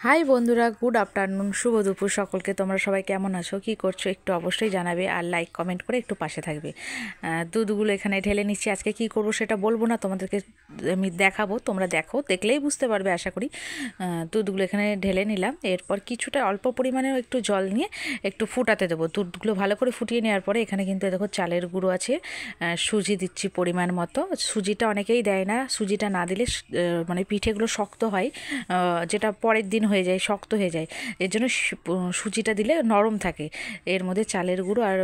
High বন্ধুরা, good afternoon, শুভ দুপুর সকলকে। তোমরা সবাই কেমন আছো, কি করছো একটু অবশ্যই জানাবে, আর লাইক কমেন্ট করে একটু পাশে থাকবে। দুধগুলো এখানে ঢেলে নিচ্ছি। আজকে কি করব সেটা বলবো না, তোমাদেরকে আমি দেখাবো, তোমরা দেখো, দেখলেই বুঝতে পারবে আশা করি। দুধগুলো এখানে ঢেলে নিলাম। এরপর কিছুটা অল্প পরিমাণে একটু জল নিয়ে একটু ফুটাতে দেবো। দুধগুলো ভালো করে ফুটিয়ে নেওয়ার পরে এখানে কিন্তু দেখো চালের গুঁড়ো আছে, সুজি দিচ্ছি পরিমাণ মতো। সুজিটা অনেকেই দেয় না, সুজিটা না দিলে মানে পিঠেগুলো শক্ত হয়, যেটা পরের দিন হয়ে যায়, শক্ত হয়ে যায়। এর জন্য সুজিটা দিলে নরম থাকে। এর মধ্যে চালের গুঁড়ো আর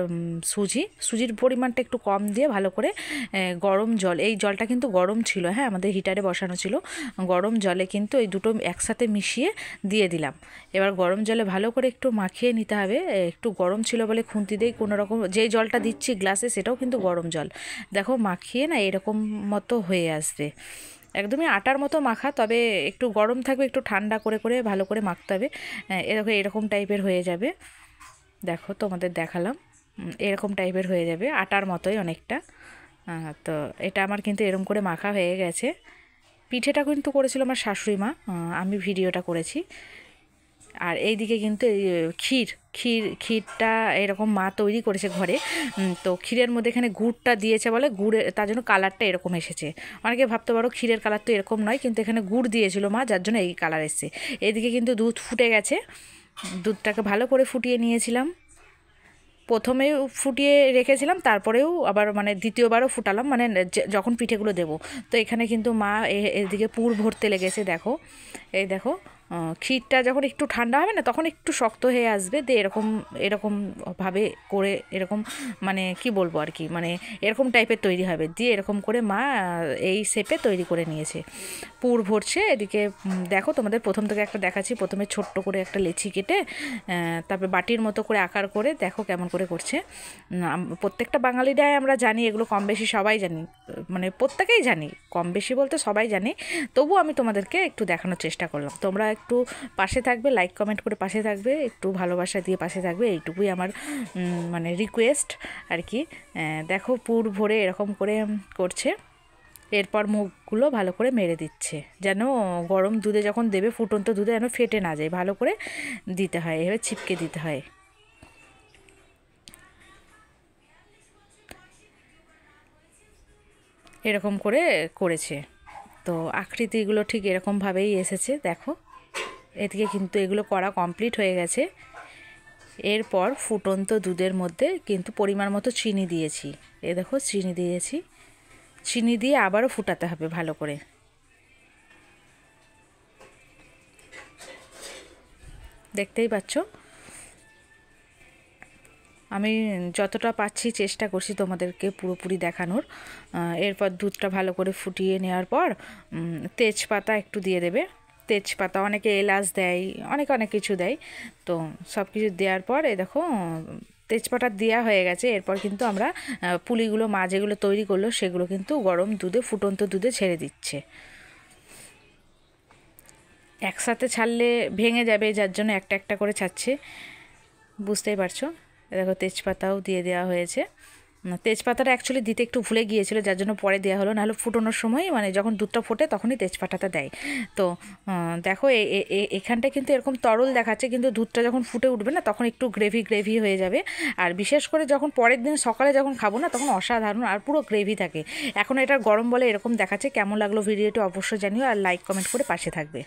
সুজির পরিমাণটা একটু কম দিয়ে ভালো করে গরম জল, এই জলটা কিন্তু গরম ছিল, হ্যাঁ আমাদের হিটারে বসানো ছিল, গরম জলে কিন্তু এই দুটো একসাথে মিশিয়ে দিয়ে দিলাম। এবার গরম জলে ভালো করে একটু মাখিয়ে নিতে হবে। একটু গরম ছিল বলে খুন্তি দিয়ে কোনো রকম, যেই জলটা দিচ্ছি গ্লাসে সেটাও কিন্তু গরম জল, দেখো মাখিয়ে না এরকম মতো হয়ে আসবে, একদমই আটার মতো মাখা, তবে একটু গরম থাকবে, একটু ঠান্ডা করে করে ভালো করে মাখতে হবে। এরকম টাইপের হয়ে যাবে, দেখো তোমাদের দেখালাম, এরকম টাইপের হয়ে যাবে, আটার মতোই অনেকটা। তো এটা আমার কিন্তু এরকম করে মাখা হয়ে গেছে। পিঠেটা কিন্তু করেছিল আমার শাশুড়ি মা, আমি ভিডিওটা করেছি। আর এইদিকে কিন্তু ক্ষীরটা এরকম মা তৈরি করেছে ঘরে। তো ক্ষীরের মধ্যে এখানে গুড়টা দিয়েছে বলে গুড়ের, তার জন্য কালারটা এরকম এসেছে। অনেকে ভাবতে পারো ক্ষীরের কালার তো এরকম নয়, কিন্তু এখানে গুড় দিয়েছিল মা, যার জন্য এই কালার এসছে। এইদিকে কিন্তু দুধ ফুটে গেছে, দুধটাকে ভালো করে ফুটিয়ে নিয়েছিলাম। প্রথমেও ফুটিয়ে রেখেছিলাম, তারপরেও আবার মানে দ্বিতীয়বারও ফুটালাম, মানে যখন পিঠেগুলো দেবো। তো এখানে কিন্তু মা এদিকে পুর ভরতে লেগেছে, দেখো এই দেখো। ক্ষীরটা যখন একটু ঠান্ডা হবে না, তখন একটু শক্ত হয়ে আসবে, দিয়ে এরকমভাবে করে এরকম, মানে কি বলবো আর কি, মানে এরকম টাইপের তৈরি হবে, দিয়ে এরকম করে মা এই শেপে তৈরি করে নিয়েছে। পুর ভরছে এদিকে। দেখো তোমাদের প্রথম থেকে একটা দেখাচ্ছি। প্রথমে ছোট্ট করে একটা লেচি কেটে, তারপরে বাটির মতো করে আকার করে, দেখো কেমন করে করছে। প্রত্যেকটা বাঙালিরাই আমরা জানি এগুলো, কম বেশি সবাই জানি, মানে প্রত্যেকেই জানি, কম বেশি বলতে সবাই জানি। তবু আমি তোমাদেরকে একটু দেখানোর চেষ্টা করলাম। তোমরা একটু পাশে থাকবে, লাইক কমেন্ট করে পাশে থাকবে, একটু ভালোবাসা দিয়ে পাশে থাকবে, এইটুকুই আমার মানে রিকোয়েস্ট আর কি। দেখো পুর ভরে এরকম করে করছে। এরপর মুখগুলো ভালো করে মেরে দিচ্ছে, যেন গরম দুধে যখন দেবে, ফুটন্ত দুধে যেন ফেটে না যায়, ভালো করে দিতে হয়, এভাবে ছিপকে দিতে হয়। এরকম করে করেছে। তো আকৃতিগুলো ঠিক এরকমভাবেই এসেছে, দেখো। এদিকে কিন্তু এগুলো করা কমপ্লিট হয়ে গেছে। এরপর ফুটন্ত দুধের মধ্যে কিন্তু পরিমাণ মতো চিনি দিয়েছি, এ দেখো চিনি দিয়েছি, চিনি দিয়ে আবারও ফুটাতে হবে ভালো করে। দেখতেই পাচ্ছ, আমি যতটা পাচ্ছি চেষ্টা করছি তোমাদেরকে পুরোপুরি দেখানোর। এরপর দুধটা ভালো করে ফুটিয়ে নেওয়ার পর তেজপাতা একটু দিয়ে দেবে। তেজপাতা, অনেকে এলাচ দেয়, অনেক কিছু দেয়। তো সব কিছু দেওয়ার পর এই দেখো তেজপাতা দেওয়া হয়ে গেছে। এরপর কিন্তু আমরা পুলিগুলো, মা যেগুলো তৈরি করলো সেগুলো কিন্তু গরম দুধে, ফুটন্ত দুধে ছেড়ে দিচ্ছে। একসাথে ছাড়লে ভেঙে যাবে, যার জন্য একটা একটা করে ছাড়ছে, বুঝতেই পারছো। দেখো তেজপাতাও দিয়ে দেওয়া হয়েছে। তেজপাতাটা অ্যাকচুয়ালি দিতে একটু ভুলে গিয়েছিল, যার জন্য পরে দেওয়া হলো, নাহলে ফুটানোর সময়, মানে যখন দুধটা ফোটে তখনই তেজপাতাটা দেয়। তো দেখো এখানটা কিন্তু এরকম তরল দেখাচ্ছে, কিন্তু দুধটা যখন ফুটে উঠবে না, তখন একটু গ্রেভি হয়ে যাবে। আর বিশেষ করে যখন পরের দিন সকালে যখন খাবো না, তখন অসাধারণ আর পুরো গ্রেভি থাকে। এখন এটা গরম বলে এরকম দেখাচ্ছে। কেমন লাগলো ভিডিওটি অবশ্যই জানিও, আর লাইক কমেন্ট করে পাশে থাকবে।